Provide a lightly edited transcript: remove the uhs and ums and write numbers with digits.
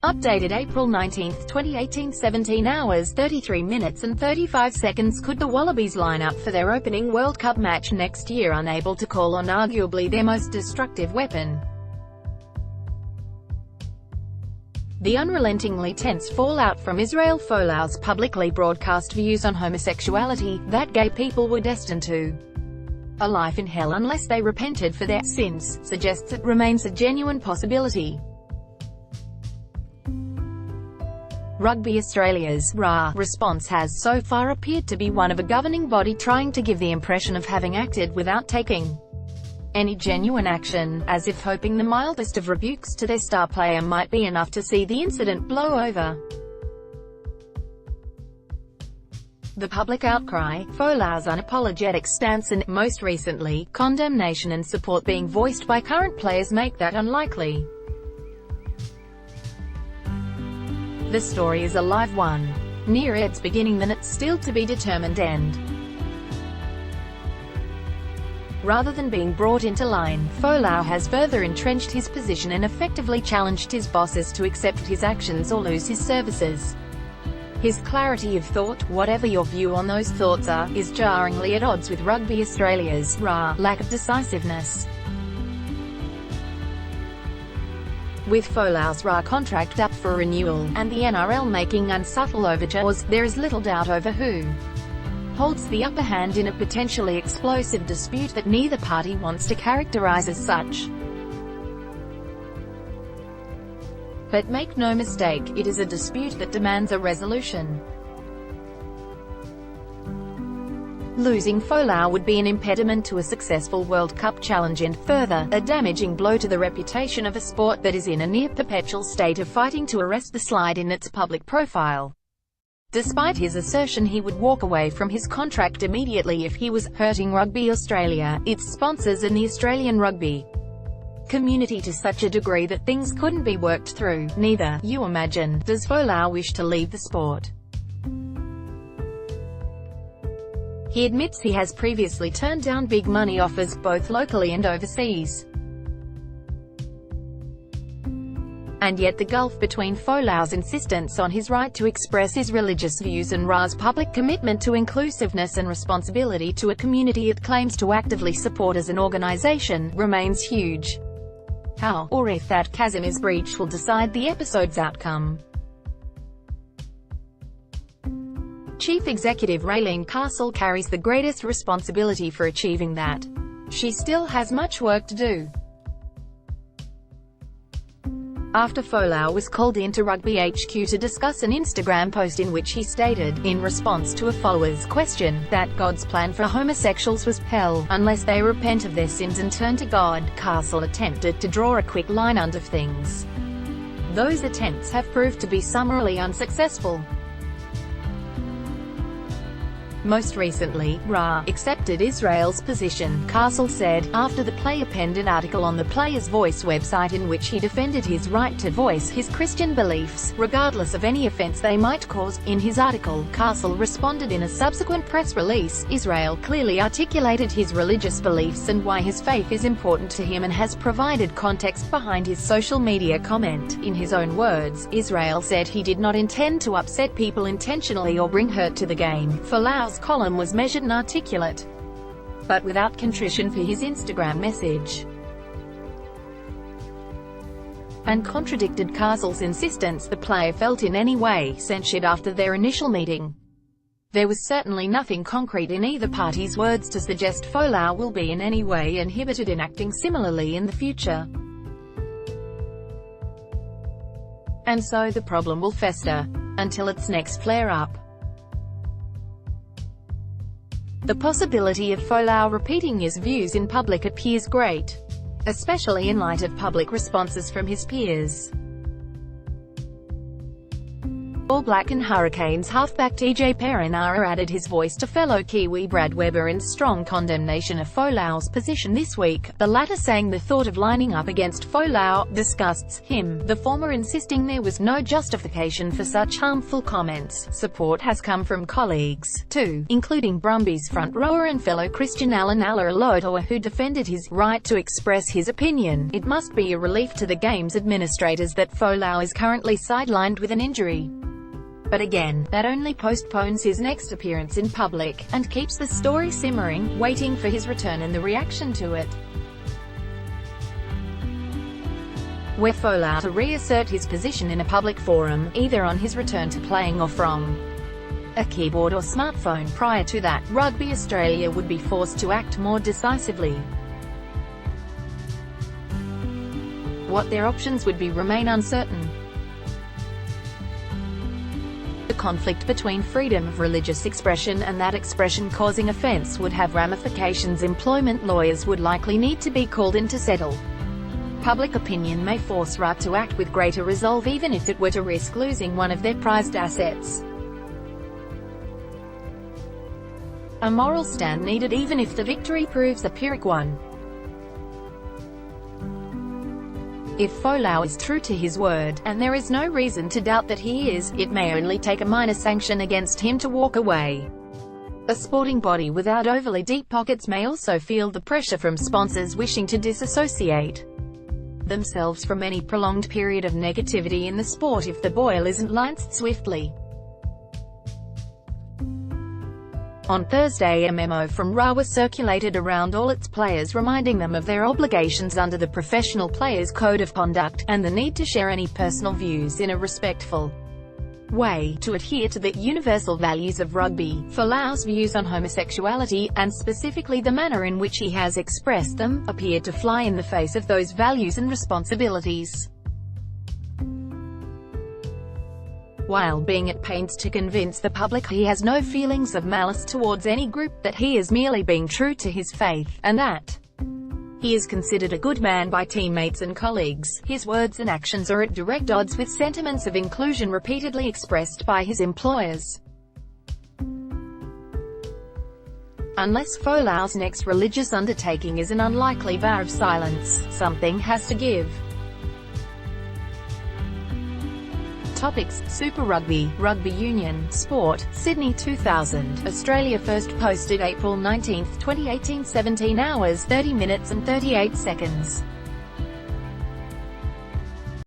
Updated April 19, 2018, 17 hours, 33 minutes and 35 seconds. Could the Wallabies line up for their opening World Cup match next year unable to call on arguably their most destructive weapon? The unrelentingly tense fallout from Israel Folau's publicly broadcast views on homosexuality, that gay people were destined to a life in hell unless they repented for their sins, suggests it remains a genuine possibility. Rugby Australia's response has so far appeared to be one of a governing body trying to give the impression of having acted without taking any genuine action, as if hoping the mildest of rebukes to their star player might be enough to see the incident blow over. The public outcry, Folau's unapologetic stance and, most recently, condemnation and support being voiced by current players make that unlikely. The story is a live one, nearer its beginning than its still-to-be-determined end. Rather than being brought into line, Folau has further entrenched his position and effectively challenged his bosses to accept his actions or lose his services. His clarity of thought, whatever your view on those thoughts are, is jarringly at odds with Rugby Australia's lack of decisiveness. With Folau's contract up for renewal, and the NRL making unsubtle overtures, there is little doubt over who holds the upper hand in a potentially explosive dispute that neither party wants to characterize as such. But make no mistake, it is a dispute that demands a resolution. Losing Folau would be an impediment to a successful World Cup challenge and, further, a damaging blow to the reputation of a sport that is in a near-perpetual state of fighting to arrest the slide in its public profile. Despite his assertion he would walk away from his contract immediately if he was hurting Rugby Australia, its sponsors and the Australian rugby community to such a degree that things couldn't be worked through, neither, you imagine, does Folau wish to leave the sport. He admits he has previously turned down big money offers, both locally and overseas. And yet the gulf between Folau's insistence on his right to express his religious views and Ra's public commitment to inclusiveness and responsibility to a community it claims to actively support as an organization, remains huge. How, or if that chasm is breached, will decide the episode's outcome. Chief Executive Raelene Castle carries the greatest responsibility for achieving that. She still has much work to do. After Folau was called into Rugby HQ to discuss an Instagram post in which he stated, in response to a follower's question, that God's plan for homosexuals was hell, unless they repent of their sins and turn to God, Castle attempted to draw a quick line under things. Those attempts have proved to be summarily unsuccessful. Most recently, accepted Israel's position, Castle said, after the player penned an article on the Player's Voice website in which he defended his right to voice his Christian beliefs, regardless of any offense they might cause. In his article, Castle responded in a subsequent press release. Israel clearly articulated his religious beliefs and why his faith is important to him and has provided context behind his social media comment. In his own words, Israel said he did not intend to upset people intentionally or bring hurt to the game. Folau's column was measured and articulate, but without contrition for his Instagram message, and contradicted Castle's insistence the player felt in any way censured after their initial meeting. There was certainly nothing concrete in either party's words to suggest Folau will be in any way inhibited in acting similarly in the future. And so the problem will fester until its next flare-up. The possibility of Folau repeating his views in public appears great, especially in light of public responses from his peers. All Black and Hurricanes halfback TJ Perenara added his voice to fellow Kiwi Brad Weber in strong condemnation of Folau's position this week, the latter saying the thought of lining up against Folau disgusts him, the former insisting there was no justification for such harmful comments. Support has come from colleagues, too, including Brumbies front rower and fellow Christian Alan Alalotoa, who defended his right to express his opinion. It must be a relief to the game's administrators that Folau is currently sidelined with an injury. But again, that only postpones his next appearance in public, and keeps the story simmering, waiting for his return and the reaction to it. Were Folau to reassert his position in a public forum, either on his return to playing or from a keyboard or smartphone prior to that, Rugby Australia would be forced to act more decisively. What their options would be remain uncertain. The conflict between freedom of religious expression and that expression causing offence would have ramifications employment lawyers would likely need to be called in to settle. Public opinion may force RA to act with greater resolve even if it were to risk losing one of their prized assets. A moral stand needed even if the victory proves a Pyrrhic one. If Folau is true to his word, and there is no reason to doubt that he is, it may only take a minor sanction against him to walk away. A sporting body without overly deep pockets may also feel the pressure from sponsors wishing to disassociate themselves from any prolonged period of negativity in the sport if the boil isn't lanced swiftly. On Thursday, a memo from RA was circulated around all its players reminding them of their obligations under the Professional Players Code of Conduct, and the need to share any personal views in a respectful way, to adhere to the universal values of rugby. Folau's views on homosexuality, and specifically the manner in which he has expressed them, appear to fly in the face of those values and responsibilities. While being at pains to convince the public he has no feelings of malice towards any group, that he is merely being true to his faith, and that he is considered a good man by teammates and colleagues, his words and actions are at direct odds with sentiments of inclusion repeatedly expressed by his employers. Unless Folau's next religious undertaking is an unlikely vow of silence, something has to give. Topics: Super Rugby, Rugby Union, Sport, Sydney 2000. Australia first posted April 19, 2018, 17 hours, 30 minutes and 38 seconds.